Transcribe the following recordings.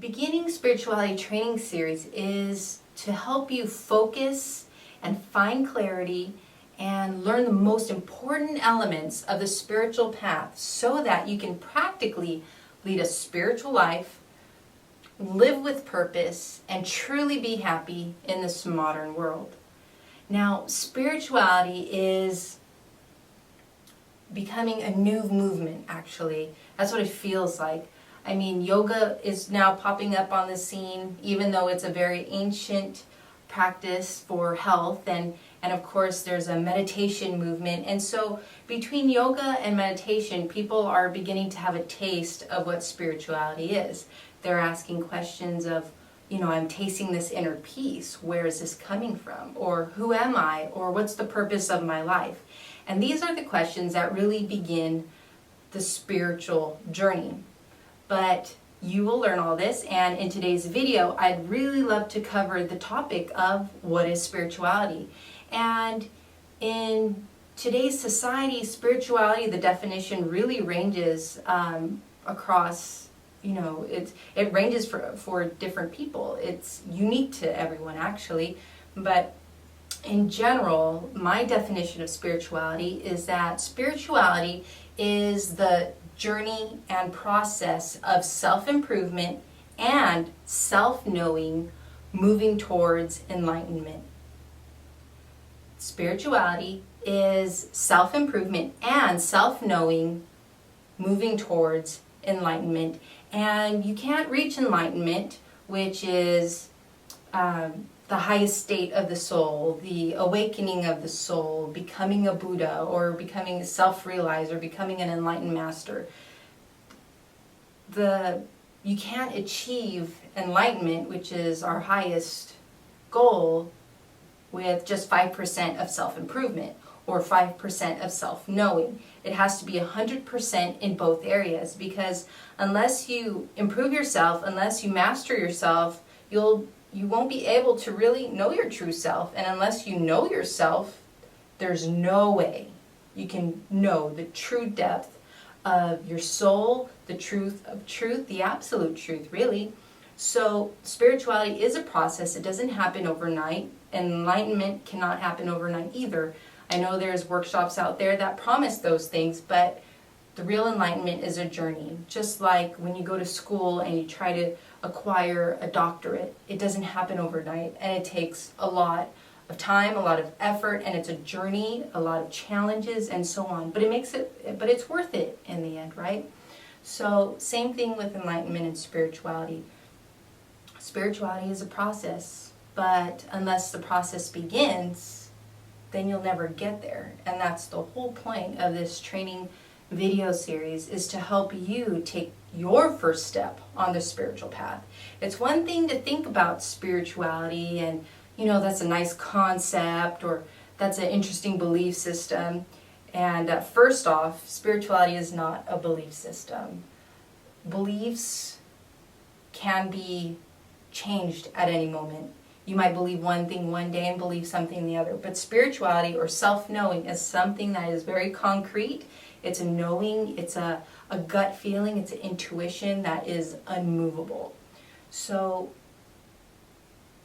beginning spirituality training series is to help you focus and find clarity and learn the most important elements of the spiritual path so that you can practically lead a spiritual life, live with purpose, and truly be happy in this modern world. Now, spirituality is becoming a new movement, actually. That's what it feels like. I mean, yoga is now popping up on the scene, even though it's a very ancient practice for health, and of course there's a meditation movement. And so between yoga and meditation, people are beginning to have a taste of what spirituality is. They're asking questions of, I'm tasting this inner peace. Where is this coming from? Or who am I? Or what's the purpose of my life? And these are the questions that really begin the spiritual journey. But you will learn all this, and in today's video, I'd really love to cover the topic of what is spirituality. And in today's society, spirituality, the definition really ranges across, it ranges for different people. It's unique to everyone, actually. But in general, my definition of spirituality is that spirituality is the journey and process of self-improvement and self-knowing moving towards enlightenment. Spirituality is self-improvement and self-knowing moving towards enlightenment. And you can't reach enlightenment, which is the highest state of the soul, the awakening of the soul, becoming a Buddha, or becoming self-realized, or becoming an enlightened master. You can't achieve enlightenment, which is our highest goal, with just 5% of self-improvement or 5% of self-knowing. It has to be 100% in both areas, because unless you improve yourself, unless you master yourself, you won't be able to really know your true self. And unless you know yourself, there's no way you can know the true depth of your soul, the truth of truth, the absolute truth, really. So spirituality is a process. It doesn't happen overnight. Enlightenment cannot happen overnight either. I know there's workshops out there that promise those things, but the real enlightenment is a journey. Just like when you go to school and you try to acquire a doctorate, it doesn't happen overnight, and it takes a lot of time, a lot of effort, and it's a journey, a lot of challenges, and so on. But it's worth it in the end, right? So same thing with enlightenment and spirituality. Spirituality is a process, but unless the process begins, then you'll never get there. And that's the whole point of this training video series, is to help you take your first step on the spiritual path. It's one thing to think about spirituality and, that's a nice concept, or that's an interesting belief system. And first off, spirituality is not a belief system. Beliefs can be changed at any moment. You might believe one thing one day and believe something the other. But spirituality, or self-knowing, is something that is very concrete. It's a knowing, it's a gut feeling, it's an intuition that is unmovable. So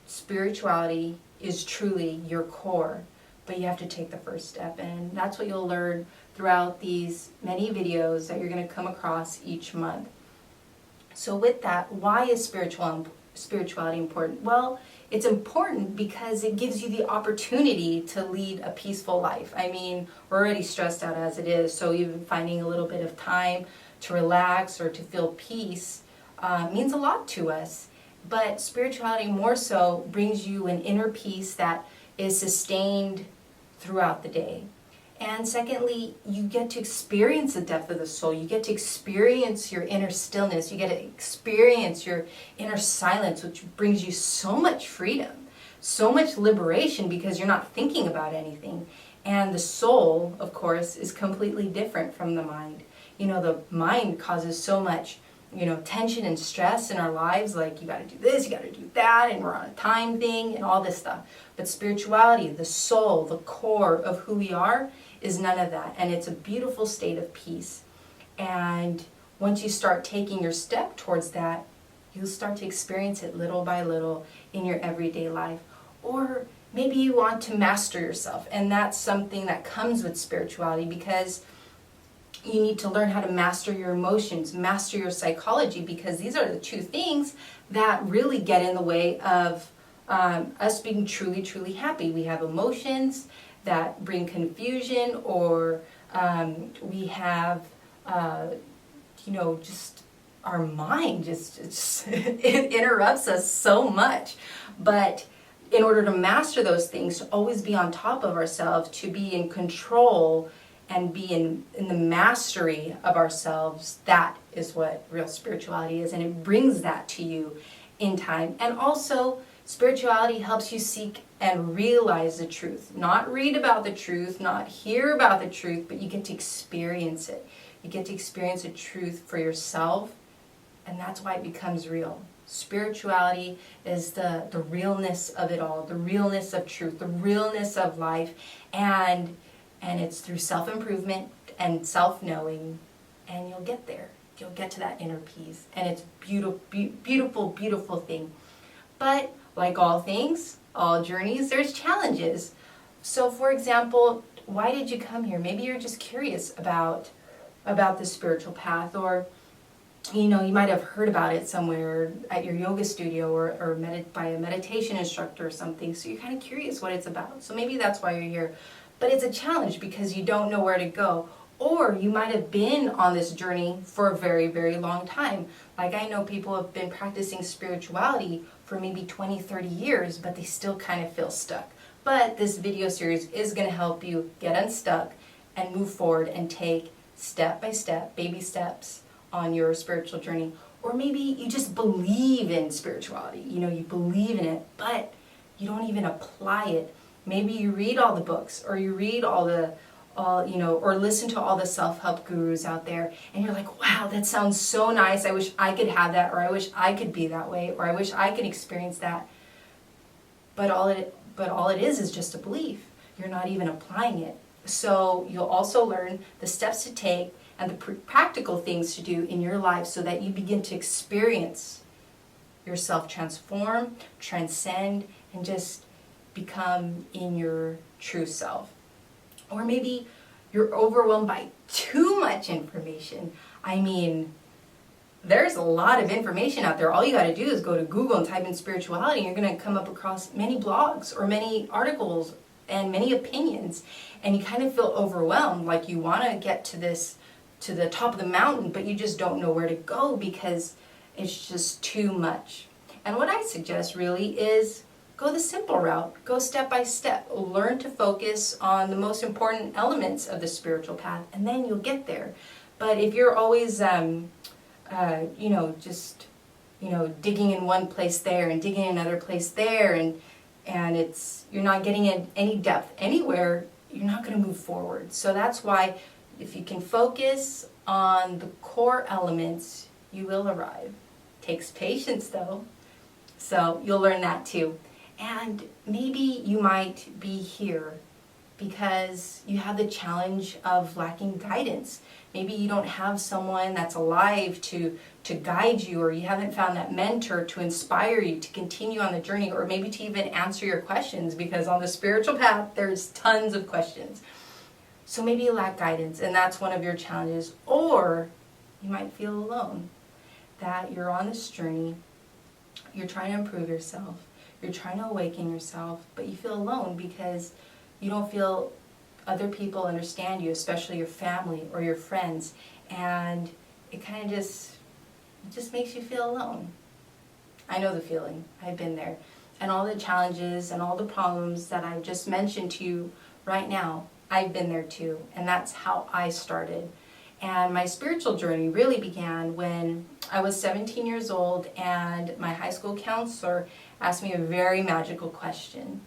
spirituality is truly your core, but you have to take the first step, and that's what you'll learn throughout these many videos that you're going to come across each month. So with that, why is spirituality important? Well, it's important because it gives you the opportunity to lead a peaceful life. I mean, we're already stressed out as it is, so even finding a little bit of time to relax or to feel peace means a lot to us. But spirituality more so brings you an inner peace that is sustained throughout the day. And secondly, you get to experience the depth of the soul. You get to experience your inner stillness. You get to experience your inner silence, which brings you so much freedom, so much liberation, because you're not thinking about anything. And the soul, of course, is completely different from the mind. The mind causes so much, tension and stress in our lives, like you got to do this, you got to do that, and we're on a time thing and all this stuff. But spirituality, the soul, the core of who we are, is none of that, and it's a beautiful state of peace. And once you start taking your step towards that, you'll start to experience it little by little in your everyday life. Or maybe you want to master yourself, and that's something that comes with spirituality, because you need to learn how to master your emotions, master your psychology, because these are the two things that really get in the way of us being truly, truly happy. We have emotions that bring confusion, or we have, just our mind it interrupts us so much. But in order to master those things, to always be on top of ourselves, to be in control and be in the mastery of ourselves, that is what real spirituality is, and it brings that to you in time. And also, spirituality helps you seek and realize the truth. Not read about the truth, not hear about the truth, but you get to experience it. You get to experience the truth for yourself, and that's why it becomes real. Spirituality is the realness of it all, the realness of truth, the realness of life, and it's through self-improvement and self-knowing, and you'll get there. You'll get to that inner peace, and it's beautiful, beautiful, beautiful thing. But like all things, all journeys, there's challenges. So for example, why did you come here? Maybe you're just curious about the spiritual path, or you might have heard about it somewhere at your yoga studio, or by a meditation instructor or something, so you're kind of curious what it's about. So maybe that's why you're here. But it's a challenge because you don't know where to go. Or you might have been on this journey for a very, very long time. Like I know people have been practicing spirituality for maybe 20, 30 years, but they still kind of feel stuck. But this video series is going to help you get unstuck and move forward and take step by step, baby steps on your spiritual journey. Or maybe you just believe in spirituality. You believe in it, but you don't even apply it. Maybe you read all the books, or you read or listen to all the self-help gurus out there, and you're like, wow, that sounds so nice. I wish I could have that, or I wish I could be that way, or I wish I could experience that. But all it is just a belief. You're not even applying it. So you'll also learn the steps to take and the practical things to do in your life, so that you begin to experience yourself transform, transcend, and just become in your true self. Or maybe you're overwhelmed by too much information. I mean, there's a lot of information out there. All you got to do is go to Google and type in spirituality, and you're going to come up across many blogs or many articles and many opinions, and you kind of feel overwhelmed, like you want to get to the top of the mountain, but you just don't know where to go because it's just too much. And what I suggest really is go the simple route. Go step by step. Learn to focus on the most important elements of the spiritual path, and then you'll get there. But if you're always, digging in one place there and digging in another place there, and you're not getting any depth anywhere, you're not going to move forward. So that's why, if you can focus on the core elements, you will arrive. Takes patience though. So you'll learn that too. And maybe you might be here because you have the challenge of lacking guidance. Maybe you don't have someone that's alive to guide you, or you haven't found that mentor to inspire you to continue on the journey, or maybe to even answer your questions, because on the spiritual path there's tons of questions. So maybe you lack guidance, and that's one of your challenges. Or you might feel alone, that you're on this journey, you're trying to improve yourself, you're trying to awaken yourself, but you feel alone because you don't feel other people understand you, especially your family or your friends, and it kind of just makes you feel alone. I know the feeling. I've been there. And all the challenges and all the problems that I just mentioned to you right now, I've been there too, and that's how I started. And my spiritual journey really began when I was 17 years old, and my high school counselor asked me a very magical question.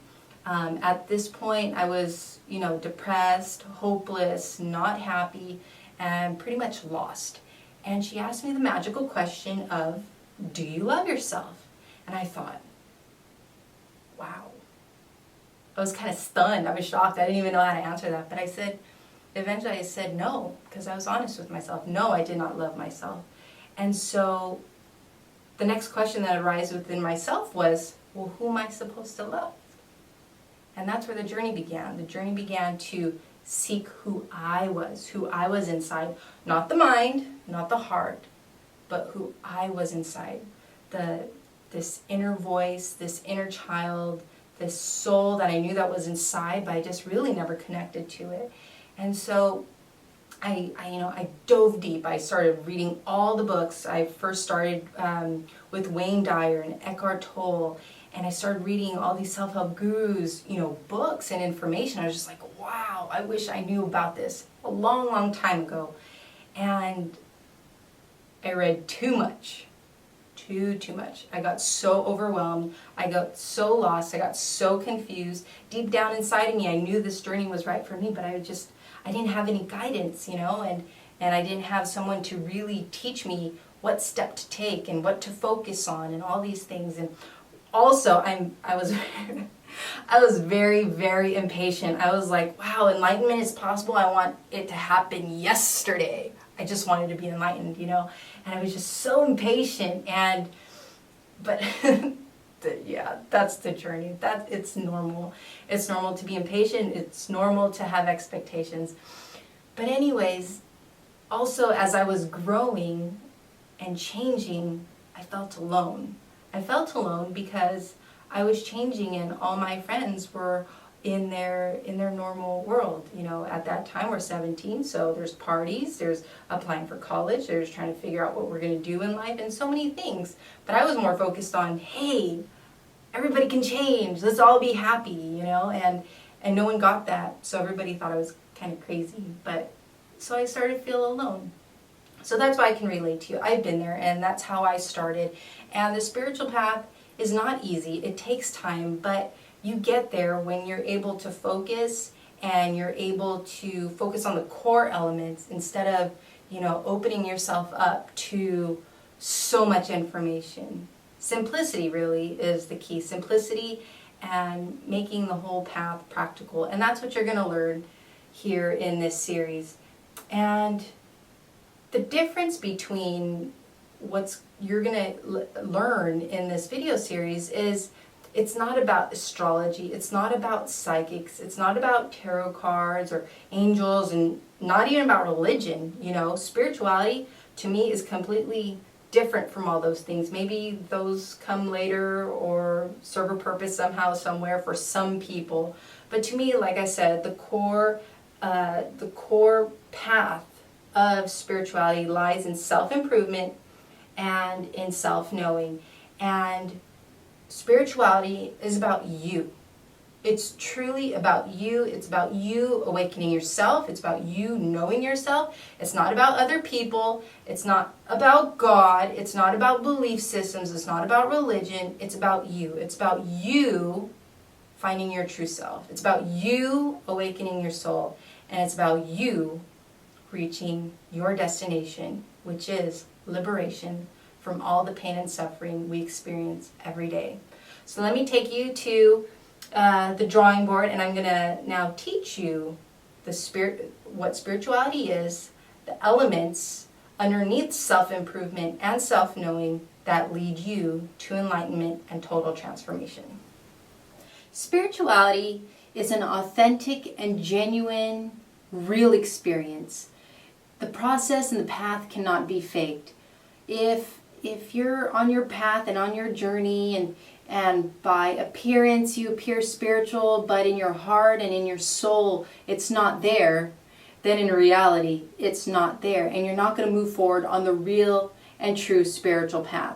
At this point, I was, depressed, hopeless, not happy, and pretty much lost. And she asked me the magical question of, do you love yourself? And I thought, wow. I was kind of stunned. I was shocked. I didn't even know how to answer that. But eventually I said no, because I was honest with myself. No, I did not love myself. And so the next question that arose within myself was, well, who am I supposed to love? And that's where the journey began. The journey began to seek who I was inside. Not the mind, not the heart, but who I was inside. This inner voice, this inner child, this soul that I knew that was inside, but I just really never connected to it. And so I dove deep. I started reading all the books. I first started with Wayne Dyer and Eckhart Tolle, and I started reading all these self-help gurus, books and information. I was just like, wow, I wish I knew about this a long, long time ago. And I read too much. Too much. I got so overwhelmed. I got so lost. I got so confused. Deep down inside of me, I knew this journey was right for me, but I didn't have any guidance, and I didn't have someone to really teach me what step to take and what to focus on and all these things. And also, I was very, very impatient. I was like, wow, enlightenment is possible. I want it to happen yesterday. I just wanted to be enlightened, and I was just so impatient. But yeah, that's the journey. It's normal. It's normal to be impatient. It's normal to have expectations. But anyways, also as I was growing and changing, I felt alone. I felt alone because I was changing and all my friends were in their normal world. At that time we're 17, so there's parties, there's applying for college, there's trying to figure out what we're going to do in life and so many things. But I was more focused on, hey, everybody can change, let's all be happy, and no one got that. So everybody thought I was kind of crazy. But so I started to feel alone. So that's why I can relate to you. I've been there, and that's how I started. And the spiritual path is not easy. It takes time, but you get there when you're able to focus, and you're able to focus on the core elements instead of, opening yourself up to so much information. Simplicity really is the key. Simplicity and making the whole path practical. And that's what you're going to learn here in this series. And the difference between what you're going to learn in this video series is it's not about astrology, it's not about psychics, it's not about tarot cards or angels, and not even about religion. Spirituality to me is completely different from all those things. Maybe those come later or serve a purpose somehow, somewhere for some people. But to me, like I said, the core path of spirituality lies in self-improvement and in self-knowing. And spirituality is about you. It's truly about you. It's about you awakening yourself. It's about you knowing yourself. It's not about other people. It's not about God. It's not about belief systems. It's not about religion. It's about you. It's about you finding your true self. It's about you awakening your soul. And it's about you reaching your destination, which is liberation from all the pain and suffering we experience every day. So let me take you to the drawing board, and I'm going to now teach you what spirituality is, the elements underneath self-improvement and self-knowing that lead you to enlightenment and total transformation. Spirituality is an authentic and genuine, real experience. The process and the path cannot be faked. If you're on your path and on your journey and by appearance you appear spiritual, but in your heart and in your soul it's not there, then in reality it's not there, and you're not going to move forward on the real and true spiritual path.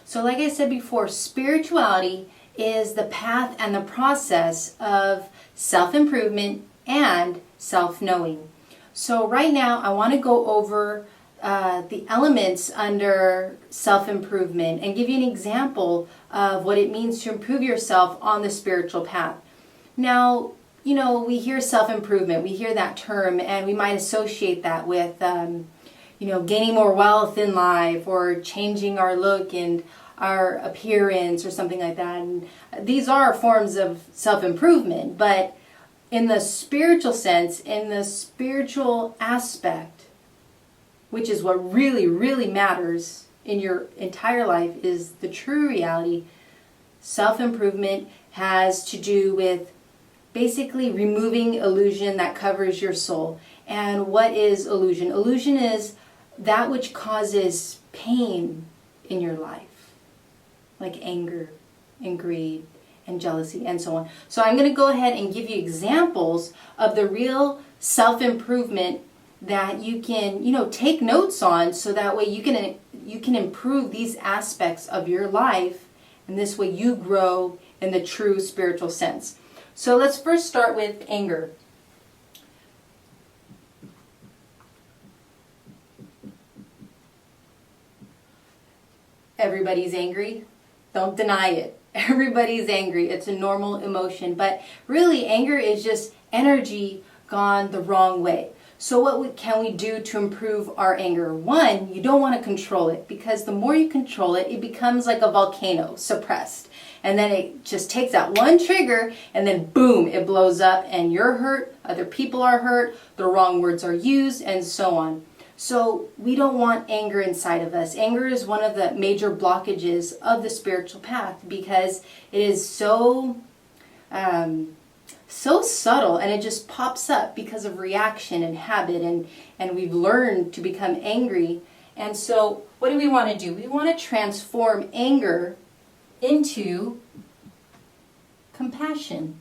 So like I said before, spirituality is the path and the process of self-improvement and self-knowing. So right now I want to go over the elements under self-improvement and give you an example of what it means to improve yourself on the spiritual path. Now, we hear self-improvement, we hear that term, and we might associate that with, gaining more wealth in life or changing our look and our appearance or something like that. And these are forms of self-improvement, but in the spiritual sense, in the spiritual aspect, which is what really, really matters in your entire life is the true reality. Self-improvement has to do with basically removing illusion that covers your soul. And what is illusion? Illusion is that which causes pain in your life, like anger and greed and jealousy and so on. So I'm going to go ahead and give you examples of the real self-improvement that you can, take notes on, so that way you can improve these aspects of your life, and this way you grow in the true spiritual sense. So let's first start with anger. Everybody's angry. Don't deny it. Everybody's angry. It's a normal emotion. But really, anger is just energy gone the wrong way. So what can we do to improve our anger? One, you don't want to control it, because the more you control it, it becomes like a volcano, suppressed. And then it just takes that one trigger, and then boom, it blows up, and you're hurt, other people are hurt, the wrong words are used, and so on. So we don't want anger inside of us. Anger is one of the major blockages of the spiritual path, because it is so subtle, and it just pops up because of reaction and habit, and we've learned to become angry. And so what do we want to do? We want to transform anger into compassion.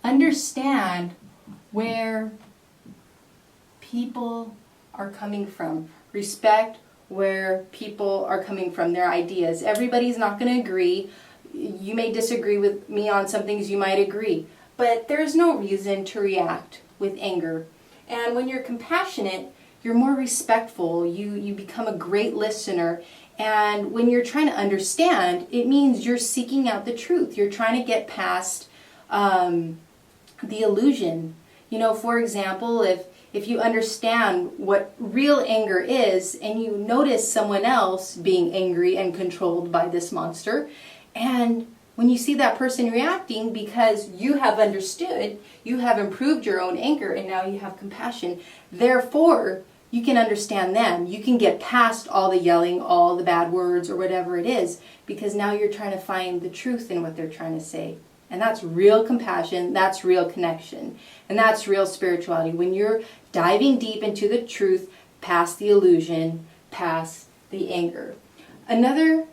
Understand where people are coming from. Respect where people are coming from, their ideas. Everybody's not going to agree. You may disagree with me on some things, you might agree. But there's no reason to react with anger. And when you're compassionate, you're more respectful. You become a great listener. And when you're trying to understand, it means you're seeking out the truth. You're trying to get past the illusion. For example, if you understand what real anger is, and you notice someone else being angry and controlled by this monster, and when you see that person reacting because you have understood, you have improved your own anger, and now you have compassion. Therefore, you can understand them. You can get past all the yelling, all the bad words, or whatever it is, because now you're trying to find the truth in what they're trying to say. And that's real compassion, that's real connection, and that's real spirituality. When you're diving deep into the truth, past the illusion, past the anger. Another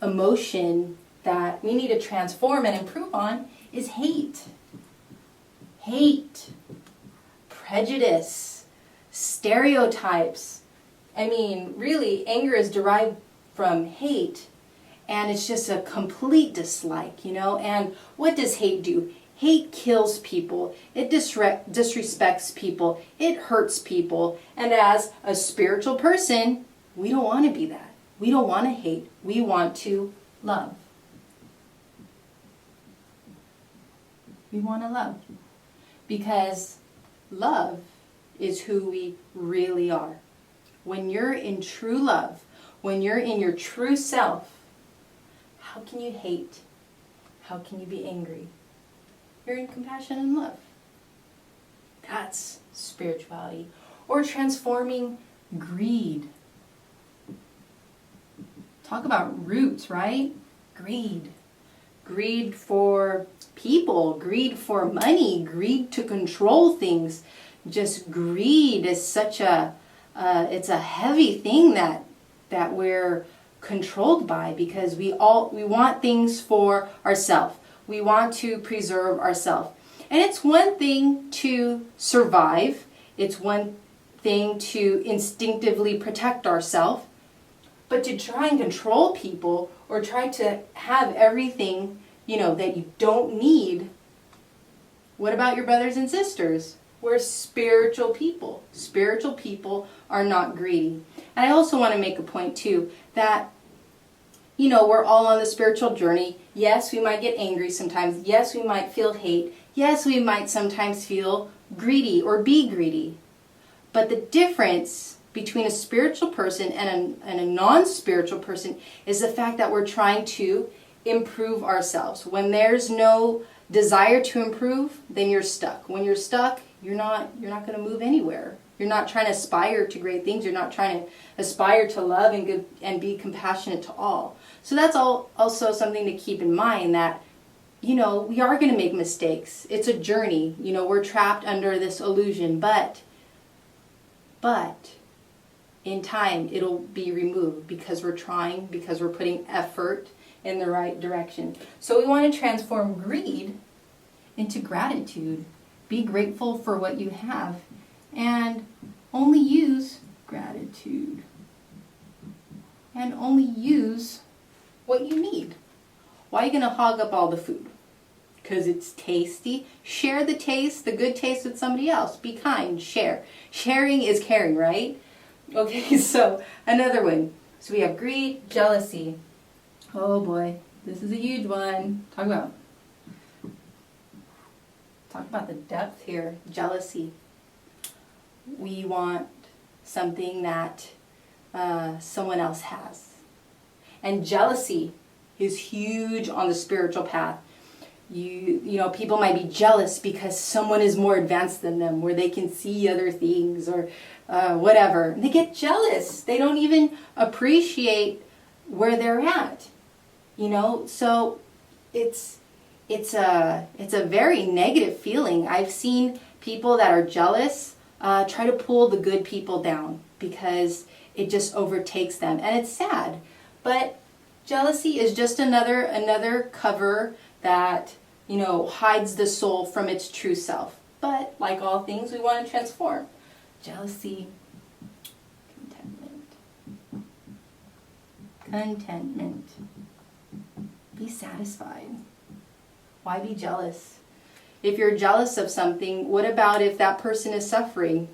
emotion that we need to transform and improve on is hate. Hate, prejudice, stereotypes. Really, anger is derived from hate, and it's just a complete dislike, And what does hate do? Hate kills people. It disrespects people. It hurts people. And as a spiritual person, we don't want to be that. We don't want to hate. We want to love. We want to love. Because love is who we really are. When you're in true love, when you're in your true self, how can you hate? How can you be angry? You're in compassion and love. That's spirituality. Or transforming greed. Talk about roots, right? Greed. Greed for people, greed for money, greed to control things. Just greed is such it's a heavy thing that we're controlled by, because we want things for ourselves. We want to preserve ourselves. And it's one thing to survive. It's one thing to instinctively protect ourselves. But to try and control people, or try to have everything, that you don't need. What about your brothers and sisters? We're spiritual people. Spiritual people are not greedy. And I also want to make a point too, that, we're all on the spiritual journey. Yes, we might get angry sometimes. Yes, we might feel hate. Yes, we might sometimes feel greedy or be greedy. But the difference between a spiritual person and a non-spiritual person is the fact that we're trying to improve ourselves. When there's no desire to improve, then you're stuck. When you're stuck, you're not going to move anywhere. You're not trying to aspire to great things. You're not trying to aspire to love and be compassionate to all. So that's also something to keep in mind, that, we are going to make mistakes. It's a journey. We're trapped under this illusion, but in time it'll be removed because we're trying, because we're putting effort in the right direction. So we want to transform greed into gratitude. Be grateful for what you have and only use gratitude. And only use what you need. Why are you going to hog up all the food? Because it's tasty. Share the taste, the good taste, with somebody else. Be kind. Share. Sharing is caring, right? Okay, so another one. So we have greed, jealousy. Oh boy, this is a huge one. Talk about the depth here. Jealousy. We want something that someone else has. And jealousy is huge on the spiritual path. People might be jealous because someone is more advanced than them, where they can see other things or whatever. And they get jealous. They don't even appreciate where they're at. So it's a very negative feeling. I've seen people that are jealous try to pull the good people down because it just overtakes them, and it's sad. But jealousy is just another cover that hides the soul from its true self. But like all things, we want to transform. Jealousy, contentment. Be satisfied. Why be jealous? If you're jealous of something, what about if that person is suffering?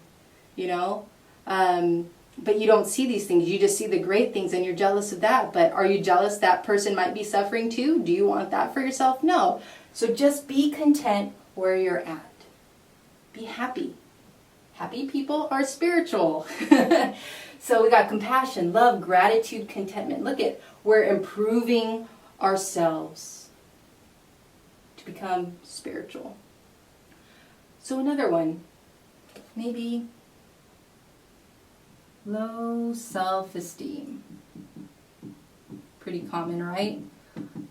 But you don't see these things. You just see the great things and you're jealous of that. But are you jealous that person might be suffering too? Do you want that for yourself? No. So just be content where you're at. Be happy. Happy people are spiritual. So we got compassion, love, gratitude, contentment. Look at, we're improving ourselves to become spiritual. So another one, maybe low self-esteem. Pretty common, right?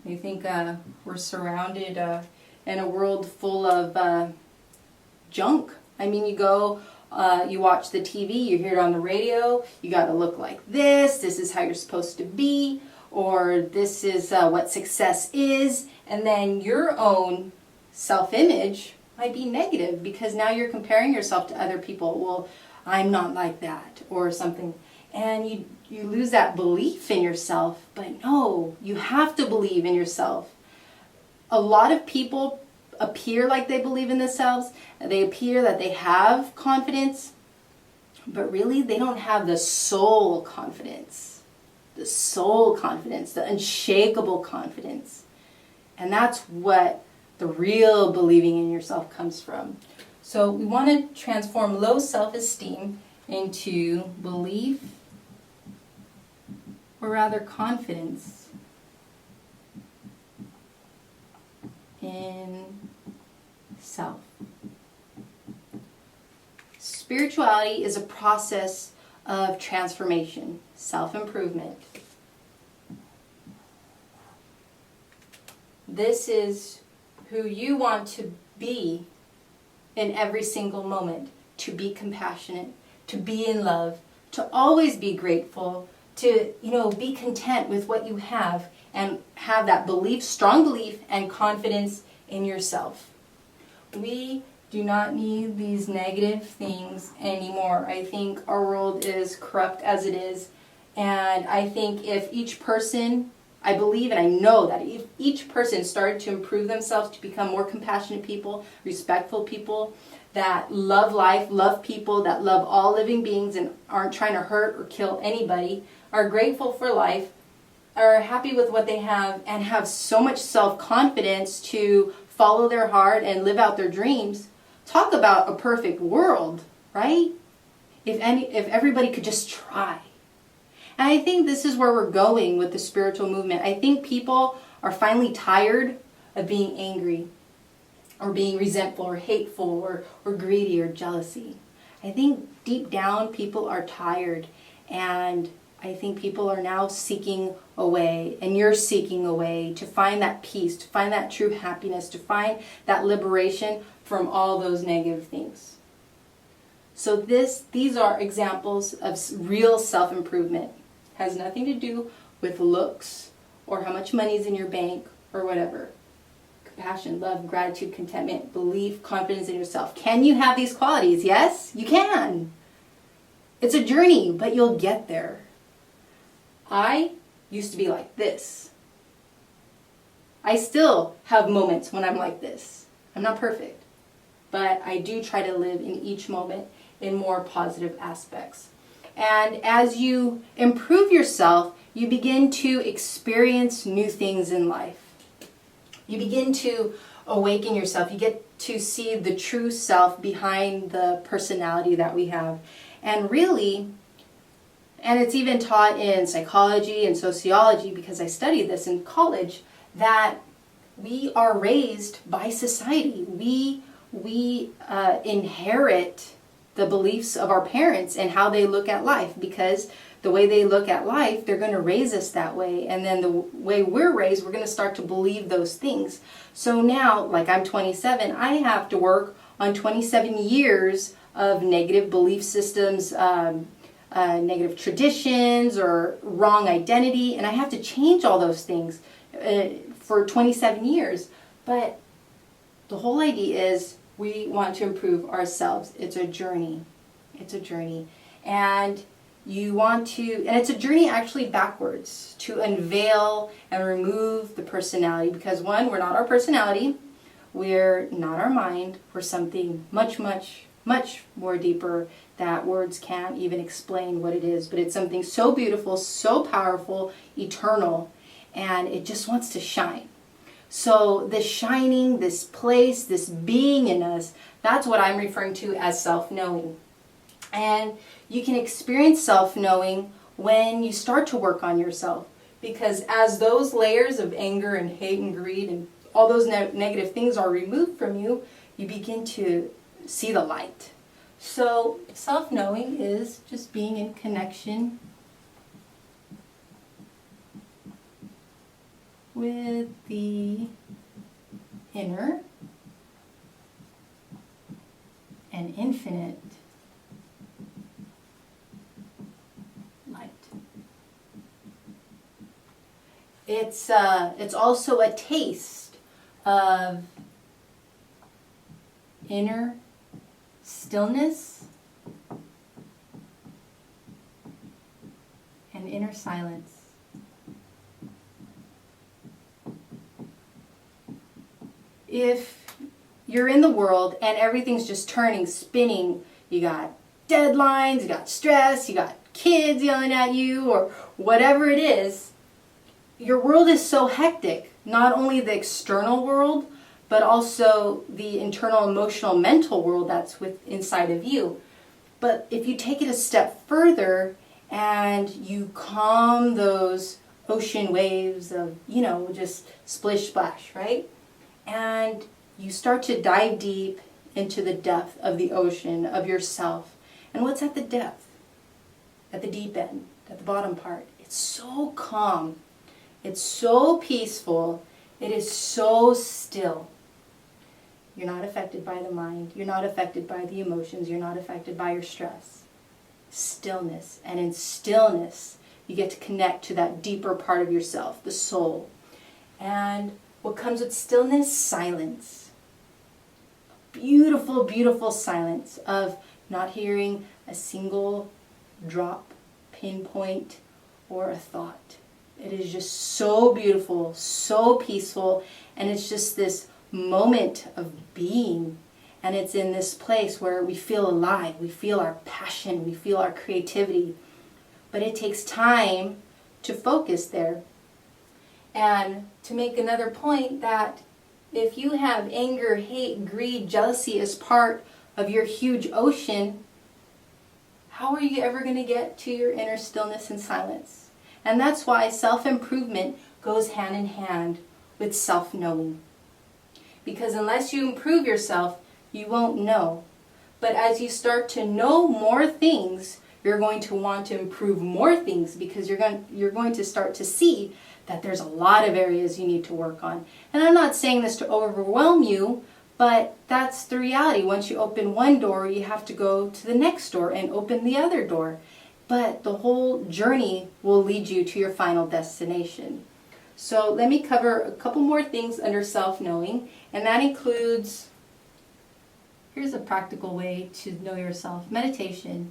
I think we're surrounded in a world full of junk. I mean, you go, you watch the TV, you hear it on the radio, you got to look like this is how you're supposed to be, or this is what success is, and then your own self-image might be negative because now you're comparing yourself to other people. Well, I'm not like that, or something. And you lose that belief in yourself. But no, you have to believe in yourself. A lot of people appear like they believe in themselves. They appear that they have confidence. But really, they don't have the soul confidence. The soul confidence, the unshakable confidence. And that's what the real believing in yourself comes from. So we want to transform low self-esteem into belief, or rather confidence in self. Spirituality is a process of transformation, self-improvement. This is who you want to be in every single moment, to be compassionate, to be in love, to always be grateful, to be content with what you have and have that belief, strong belief and confidence in yourself. We do not need these negative things anymore. I think our world is corrupt as it is, and I think if each person, I believe and I know that if each person started to improve themselves to become more compassionate people, respectful people, that love life, love people, that love all living beings and aren't trying to hurt or kill anybody, are grateful for life, are happy with what they have, and have so much self-confidence to follow their heart and live out their dreams. Talk about a perfect world, right? If everybody could just try. And I think this is where we're going with the spiritual movement. I think people are finally tired of being angry or being resentful or hateful or greedy or jealousy. I think deep down, people are tired. And I think people are now seeking a way, and you're seeking a way to find that peace, to find that true happiness, to find that liberation from all those negative things. So these are examples of real self-improvement. Has nothing to do with looks or how much money is in your bank or whatever. Compassion, love, gratitude, contentment, belief, confidence in yourself. Can you have these qualities? Yes, you can. It's a journey, but you'll get there. I used to be like this. I still have moments when I'm like this. I'm not perfect, but I do try to live in each moment in more positive aspects. And as you improve yourself, you begin to experience new things in life. You begin to awaken yourself. You get to see the true self behind the personality that we have. And really, and it's even taught in psychology and sociology, because I studied this in college, that we are raised by society. We inherit the beliefs of our parents and how they look at life, because the way they look at life, they're going to raise us that way. And then the way we're raised, we're going to start to believe those things. So now, like I'm 27, I have to work on 27 years of negative belief systems, negative traditions, or wrong identity. And I have to change all those things for 27 years. But the whole idea is we want to improve ourselves. It's a journey. It's a journey. And you want to, and it's a journey actually backwards, to unveil and remove the personality. Because one, we're not our personality. We're not our mind. We're something much, much, much more deeper that words can't even explain what it is. But it's something so beautiful, so powerful, eternal, and it just wants to shine. So this shining, this place, this being in us, that's what I'm referring to as self-knowing. And you can experience self-knowing when you start to work on yourself. Because as those layers of anger and hate and greed and all those negative things are removed from you, you begin to see the light. So self-knowing is just being in connection with the inner and infinite light. It's also a taste of inner stillness and inner silence. If you're in the world and everything's just turning, spinning, you got deadlines, you got stress, you got kids yelling at you, or whatever it is, your world is so hectic. Not only the external world, but also the internal, emotional, mental world that's inside of you. But if you take it a step further and you calm those ocean waves of, just splish splash, right? And you start to dive deep into the depth of the ocean of yourself. And what's at the depth? At the deep end, at the bottom part. It's so calm. It's so peaceful. It is so still. You're not affected by the mind. You're not affected by the emotions. You're not affected by your stress. Stillness. And in stillness, you get to connect to that deeper part of yourself, the soul. And what comes with stillness? Silence. Beautiful, beautiful silence of not hearing a single drop, pinpoint, or a thought. It is just so beautiful, so peaceful, and it's just this moment of being. And it's in this place where we feel alive, we feel our passion, we feel our creativity. But it takes time to focus there. And to make another point, that if you have anger, hate, greed, jealousy as part of your huge ocean, how are you ever going to get to your inner stillness and silence? And that's why self-improvement goes hand in hand with self-knowing. Because unless you improve yourself, you won't know. But as you start to know more things, you're going to want to improve more things, because you're going to start to see that there's a lot of areas you need to work on. And I'm not saying this to overwhelm you, but that's the reality. Once you open one door, you have to go to the next door and open the other door. But the whole journey will lead you to your final destination. So let me cover a couple more things under self-knowing, and that includes, here's a practical way to know yourself: meditation.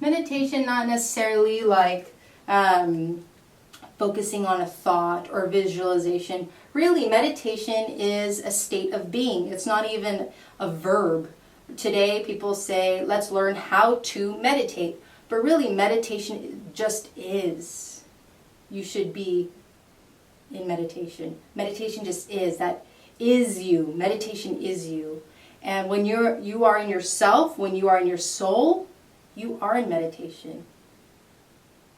Meditation, not necessarily like focusing on a thought or visualization. Really, meditation is a state of being. It's not even a verb. Today, people say, let's learn how to meditate. But really, meditation just is. You should be in meditation. Meditation just is. That is you. Meditation is you. And when you are in yourself, when you are in your soul, you are in meditation.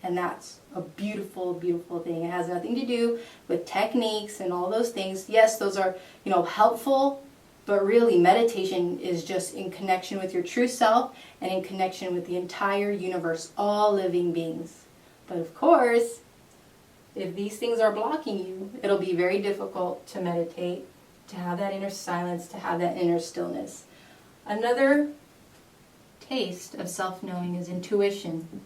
And that's a beautiful, beautiful thing. It has nothing to do with techniques and all those things. Yes, those are, helpful, but really meditation is just in connection with your true self and in connection with the entire universe, all living beings. But of course, if these things are blocking you, it'll be very difficult to meditate, to have that inner silence, to have that inner stillness. Another taste of self-knowing is intuition.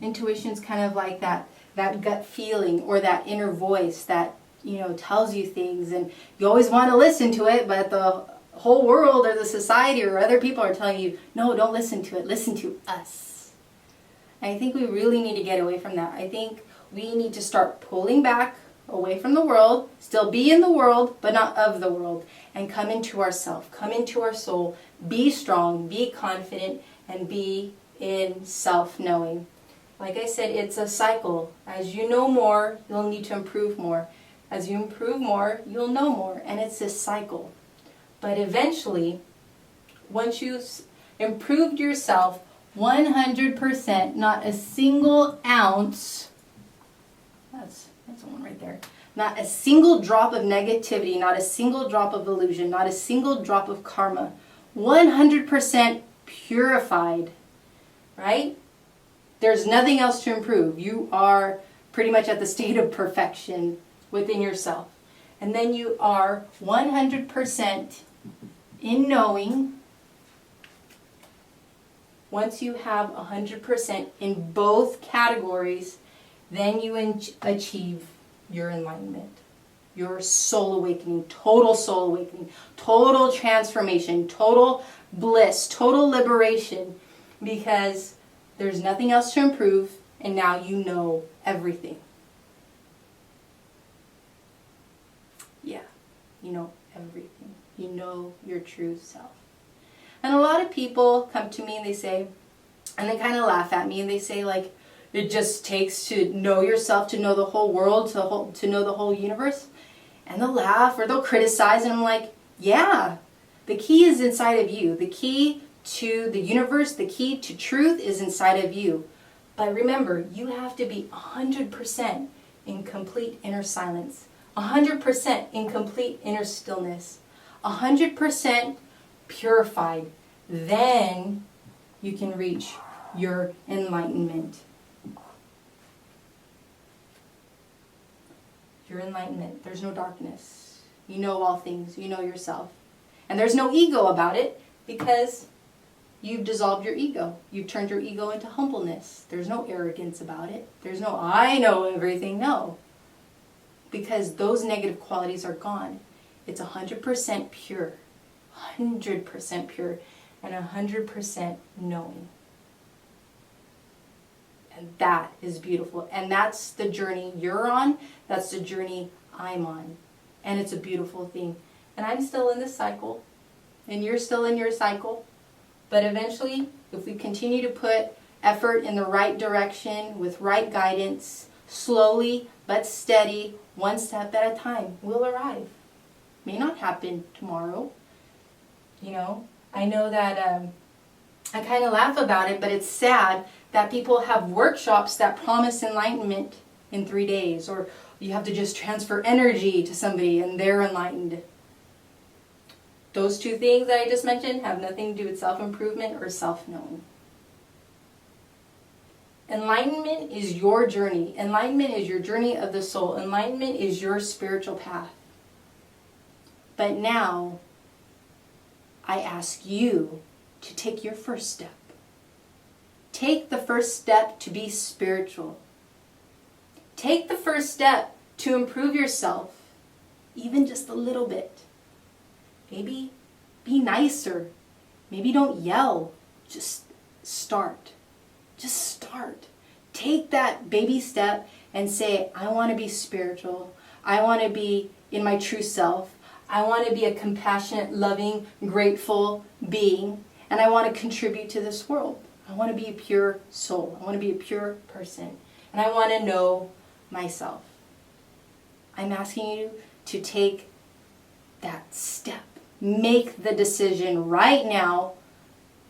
Intuition's kind of like that gut feeling or that inner voice that, tells you things, and you always want to listen to it, but the whole world or the society or other people are telling you, no, don't listen to it, listen to us. And I think we really need to get away from that. I think we need to start pulling back away from the world, still be in the world, but not of the world, and come into ourself, come into our soul, be strong, be confident, and be in self-knowing. Like I said, it's a cycle. As you know more, you'll need to improve more. As you improve more, you'll know more, and it's this cycle. But eventually, once you've improved yourself 100%, not a single ounce, that's the one right there, not a single drop of negativity, not a single drop of illusion, not a single drop of karma, 100% purified, right? There's nothing else to improve. You are pretty much at the state of perfection within yourself. And then you are 100% in knowing. Once you have 100% in both categories, then you achieve your enlightenment, your soul awakening, total transformation, total bliss, total liberation, because there's nothing else to improve, and now you know everything. Yeah, you know everything. You know your true self. And a lot of people come to me and they say, and they kind of laugh at me, and they say, like, it just takes to know yourself, to know the whole world, to know the whole universe. And they'll laugh or they'll criticize, and I'm like, yeah, the key is inside of you. The key to the universe, the key to truth is inside of you. But remember, you have to be 100% in complete inner silence, 100% in complete inner stillness, 100% purified. Then you can reach your enlightenment. Your enlightenment. There's no darkness. You know all things. You know yourself. And there's no ego about it, because you've dissolved your ego. You've turned your ego into humbleness. There's no arrogance about it. There's no, I know everything. No. Because those negative qualities are gone. It's 100% pure. 100% pure. And 100% knowing. And that is beautiful. And that's the journey you're on. That's the journey I'm on. And it's a beautiful thing. And I'm still in this cycle. And you're still in your cycle. But eventually, if we continue to put effort in the right direction with right guidance, slowly but steady, one step at a time, we'll arrive. May not happen tomorrow. I know that I kind of laugh about it, but it's sad that people have workshops that promise enlightenment in 3 days, or you have to just transfer energy to somebody and they're enlightened. Those two things that I just mentioned have nothing to do with self-improvement or self-knowing. Enlightenment is your journey. Enlightenment is your journey of the soul. Enlightenment is your spiritual path. But now, I ask you to take your first step. Take the first step to be spiritual. Take the first step to improve yourself, even just a little bit. Maybe be nicer. Maybe don't yell. Just start. Just start. Take that baby step and say, I want to be spiritual. I want to be in my true self. I want to be a compassionate, loving, grateful being. And I want to contribute to this world. I want to be a pure soul. I want to be a pure person. And I want to know myself. I'm asking you to take that step. Make the decision right now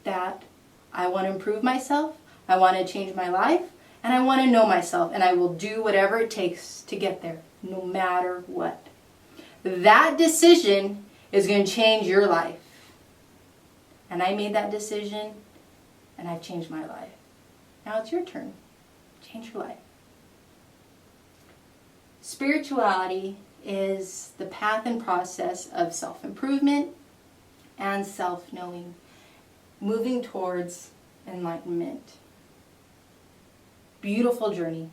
that I want to improve myself. I want to change my life, and I want to know myself, and I will do whatever it takes to get there, no matter what. That decision is going to change your life. And I made that decision, and I've changed my life. Now it's your turn. Change your life. Spirituality is the path and process of self-improvement and self-knowing, moving towards enlightenment. Beautiful journey.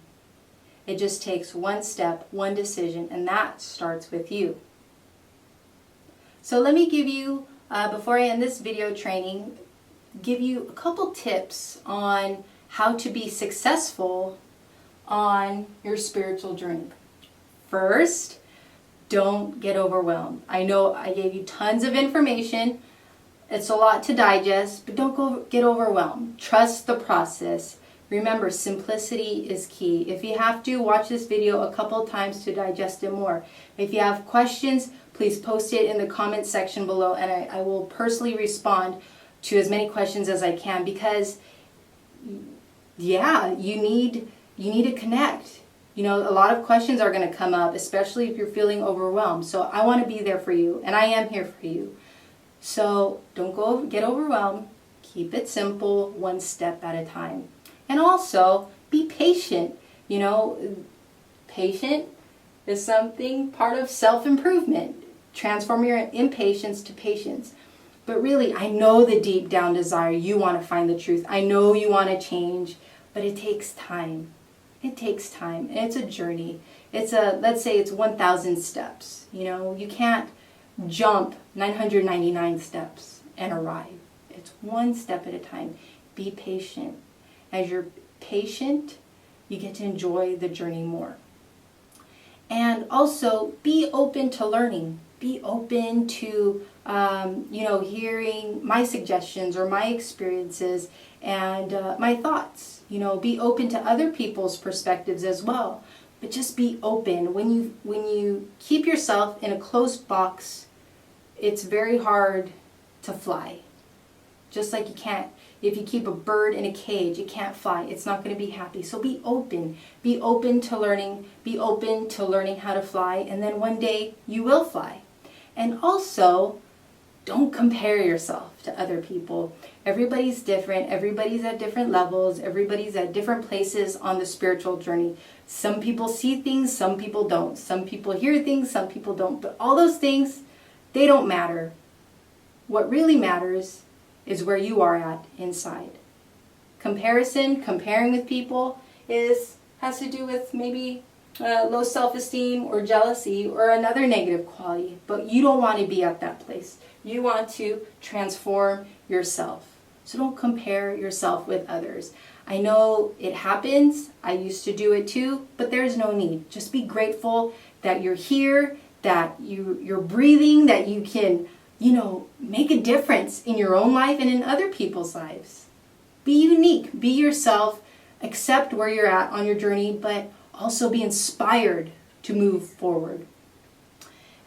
It just takes one step, one decision, and that starts with you. So let me give you, before I end this video training, give you a couple tips on how to be successful on your spiritual journey. First, don't get overwhelmed. I know I gave you tons of information. It's a lot to digest, but don't get overwhelmed. Trust the process. Remember, simplicity is key. If you have to, watch this video a couple times to digest it more. If you have questions, please post it in the comment section below, and I will personally respond to as many questions as I can, because, yeah, you need to connect. You know, a lot of questions are going to come up, especially if you're feeling overwhelmed. So I want to be there for you, and I am here for you. So don't get overwhelmed. Keep it simple, one step at a time. And also, be patient. You know, patient is something part of self-improvement. Transform your impatience to patience. But really, I know the deep down desire. You want to find the truth. I know you want to change, but it takes time. It takes time. And it's a journey. Let's say it's 1,000 steps. You know, you can't jump 999 steps and arrive. It's one step at a time. Be patient. As you're patient, you get to enjoy the journey more. And also, be open to learning. Be open to, hearing my suggestions or my experiences and my thoughts. You know, be open to other people's perspectives as well. But just be open. When you keep yourself in a closed box, it's very hard to fly. Just like if you keep a bird in a cage, it can't fly. It's not going to be happy. So be open. Be open to learning. Be open to learning how to fly. And then one day you will fly. And also, don't compare yourself to other people. Everybody's different. Everybody's at different levels. Everybody's at different places on the spiritual journey. Some people see things, some people don't. Some people hear things, some people don't. But all those things, they don't matter. What really matters is where you are at inside. Comparing with people has to do with maybe low self-esteem or jealousy or another negative quality. But you don't want to be at that place. You want to transform yourself. So don't compare yourself with others. I know it happens. I used to do it too, but there's no need. Just be grateful that you're here, that you're breathing, that you can, make a difference in your own life and in other people's lives. Be unique. Be yourself. Accept where you're at on your journey, but also be inspired to move forward.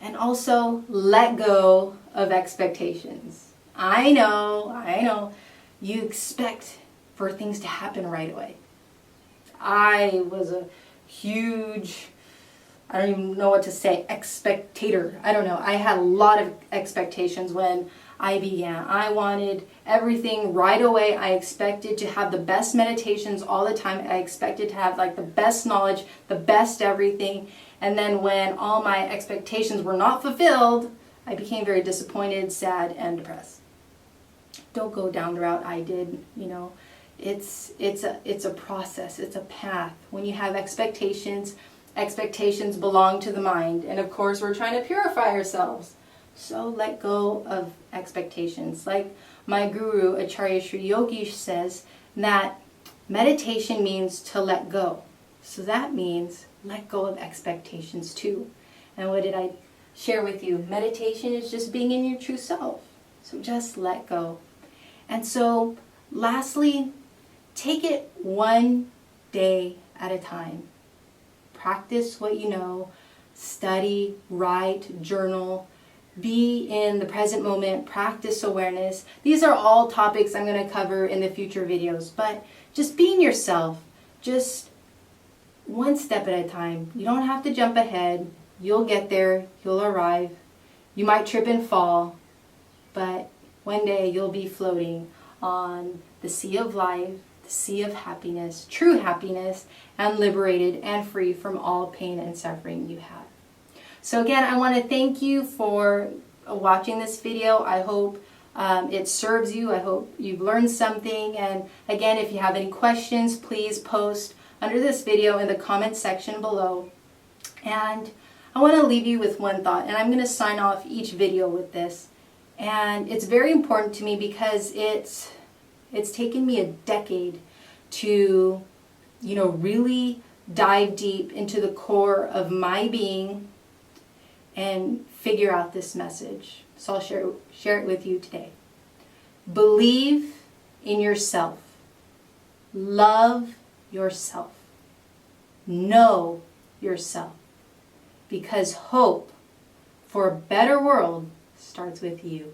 And also let go of expectations. I know. You expect for things to happen right away. I I don't even know what to say, expectator. I don't know. I had a lot of expectations when I began. I wanted everything right away. I expected to have the best meditations all the time. I expected to have like the best knowledge, the best everything. And then when all my expectations were not fulfilled, I became very disappointed, sad, and depressed. Don't go down the route I did, you know. It's a process, it's a path. When you have expectations, expectations belong to the mind. And of course, we're trying to purify ourselves. So let go of expectations. Like my guru, Acharya Shree Yogeesh, says that meditation means to let go. So that means let go of expectations too. And what did I share with you? Meditation is just being in your true self. So just let go. And so lastly, take it one day at a time. Practice what you know. Study, write, journal. Be in the present moment. Practice awareness. These are all topics I'm going to cover in the future videos. But just being yourself. Just one step at a time. You don't have to jump ahead. You'll get there. You'll arrive. You might trip and fall. But one day you'll be floating on the sea of life, the sea of happiness, true happiness, and liberated and free from all pain and suffering you have. So again, I want to thank you for watching this video. I hope it serves you. I hope you've learned something. And again, if you have any questions, please post under this video in the comment section below. And I want to leave you with one thought, and I'm going to sign off each video with this. And it's very important to me because it's taken me a decade to, you know, really dive deep into the core of my being and figure out this message. So I'll share it with you today. Believe in yourself. Love yourself. Know yourself. Because hope for a better world starts with you.